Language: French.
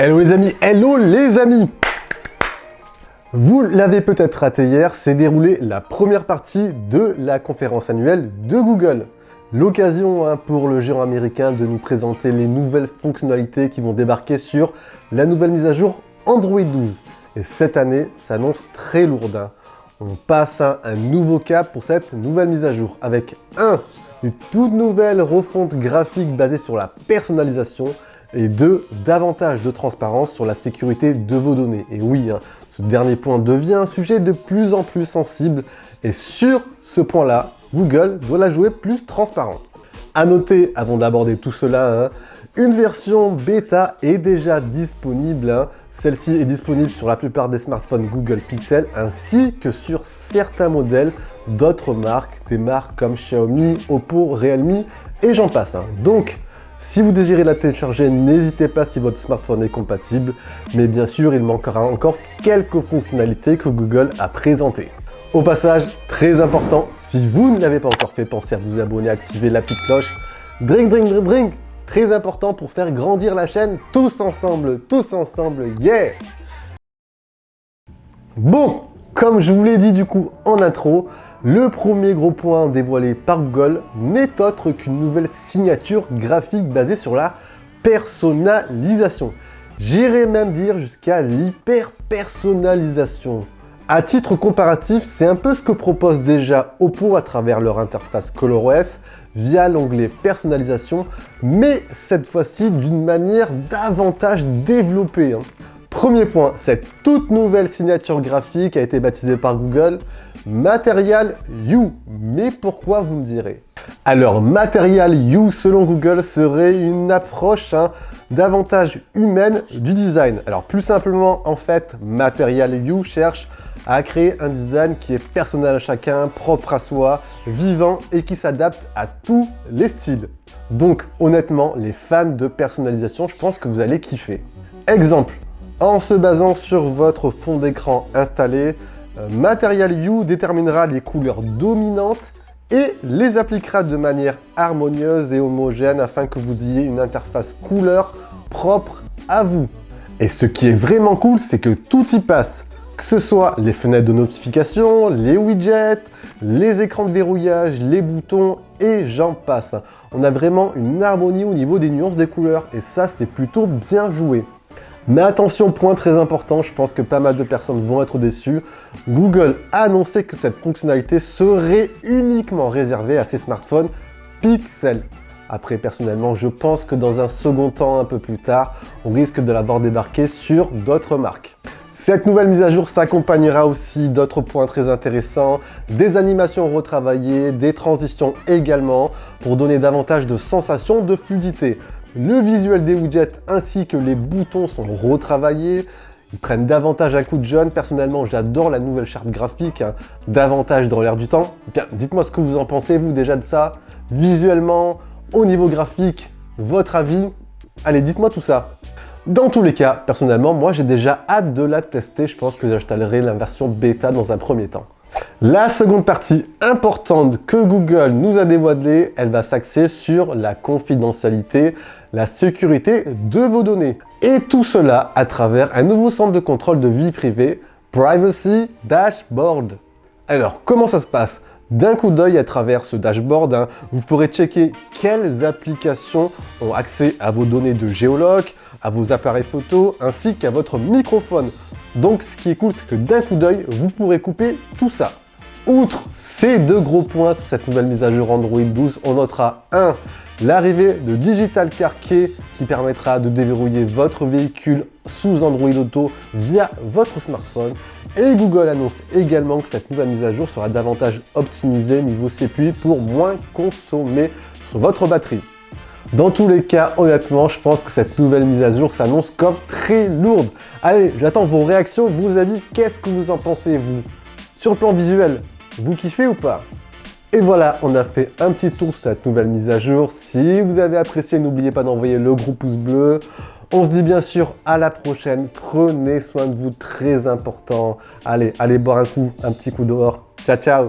Hello les amis. Vous l'avez peut-être raté hier, s'est déroulée la première partie de la conférence annuelle de Google. L'occasion pour le géant américain de nous présenter les nouvelles fonctionnalités qui vont débarquer sur la nouvelle mise à jour Android 12. Et cette année s'annonce très lourde. On passe à un nouveau cap pour cette nouvelle mise à jour avec une toute nouvelle refonte graphique basée sur la personnalisation et 2, davantage de transparence sur la sécurité de vos données. Et oui, ce dernier point devient un sujet de plus en plus sensible et sur ce point-là, Google doit la jouer plus transparente. À noter, avant d'aborder tout cela, une version bêta est déjà disponible. Celle-ci est disponible sur la plupart des smartphones Google Pixel ainsi que sur certains modèles d'autres marques, des marques comme Xiaomi, Oppo, Realme et j'en passe. Donc, si vous désirez la télécharger, n'hésitez pas si votre smartphone est compatible, mais bien sûr, il manquera encore quelques fonctionnalités que Google a présentées. Au passage, très important, si vous ne l'avez pas encore fait, pensez à vous abonner, activer la petite cloche. Drink, très important pour faire grandir la chaîne, tous ensemble, yeah! Bon, comme je vous l'ai dit du coup en intro, le premier gros point dévoilé par Google n'est autre qu'une nouvelle signature graphique basée sur la personnalisation. J'irais même dire jusqu'à l'hyper-personnalisation. À titre comparatif, c'est un peu ce que propose déjà Oppo à travers leur interface ColorOS via l'onglet personnalisation, mais cette fois-ci d'une manière davantage développée. Premier point, cette toute nouvelle signature graphique a été baptisée par Google Material You. Mais pourquoi, vous me direz? Alors, Material You, selon Google, serait une approche davantage humaine du design. Alors, plus simplement, en fait, Material You cherche à créer un design qui est personnel à chacun, propre à soi, vivant et qui s'adapte à tous les styles. Donc, honnêtement, les fans de personnalisation, je pense que vous allez kiffer. Exemple. En se basant sur votre fond d'écran installé, Material You déterminera les couleurs dominantes et les appliquera de manière harmonieuse et homogène afin que vous ayez une interface couleur propre à vous. Et ce qui est vraiment cool, c'est que tout y passe. Que ce soit les fenêtres de notification, les widgets, les écrans de verrouillage, les boutons et j'en passe. On a vraiment une harmonie au niveau des nuances des couleurs et ça, c'est plutôt bien joué. Mais attention, point très important, je pense que pas mal de personnes vont être déçues. Google a annoncé que cette fonctionnalité serait uniquement réservée à ses smartphones Pixel. Après, personnellement, je pense que dans un second temps, un peu plus tard, on risque de la voir débarquer sur d'autres marques. Cette nouvelle mise à jour s'accompagnera aussi d'autres points très intéressants, des animations retravaillées, des transitions également, pour donner davantage de sensations de fluidité. Le visuel des widgets ainsi que les boutons sont retravaillés, ils prennent davantage un coup de jeune. Personnellement, j'adore la nouvelle charte graphique, davantage dans l'air du temps. Bien, dites-moi ce que vous en pensez, vous, déjà de ça. Visuellement, au niveau graphique, votre avis. Allez, dites-moi tout ça. Dans tous les cas, personnellement, moi j'ai déjà hâte de la tester. Je pense que j'installerai la version bêta dans un premier temps. La seconde partie importante que Google nous a dévoilée, elle va s'axer sur la confidentialité, la sécurité de vos données. Et tout cela à travers un nouveau centre de contrôle de vie privée, Privacy Dashboard. Alors, comment ça se passe? D'un coup d'œil à travers ce dashboard, vous pourrez checker quelles applications ont accès à vos données de géoloc, à vos appareils photo, ainsi qu'à votre microphone. Donc, ce qui est cool, c'est que d'un coup d'œil, vous pourrez couper tout ça. Outre ces deux gros points sur cette nouvelle mise à jour Android 12, on notera l'arrivée de Digital Car Key qui permettra de déverrouiller votre véhicule sous Android Auto via votre smartphone. Et Google annonce également que cette nouvelle mise à jour sera davantage optimisée niveau CPU pour moins consommer sur votre batterie. Dans tous les cas, honnêtement, je pense que cette nouvelle mise à jour s'annonce comme très lourde. Allez, j'attends vos réactions, vos avis, qu'est-ce que vous en pensez, vous? Sur le plan visuel, vous kiffez ou pas? Et voilà, on a fait un petit tour sur cette nouvelle mise à jour. Si vous avez apprécié, n'oubliez pas d'envoyer le gros pouce bleu. On se dit bien sûr à la prochaine. Prenez soin de vous, très important. Allez boire un petit coup dehors. Ciao, ciao!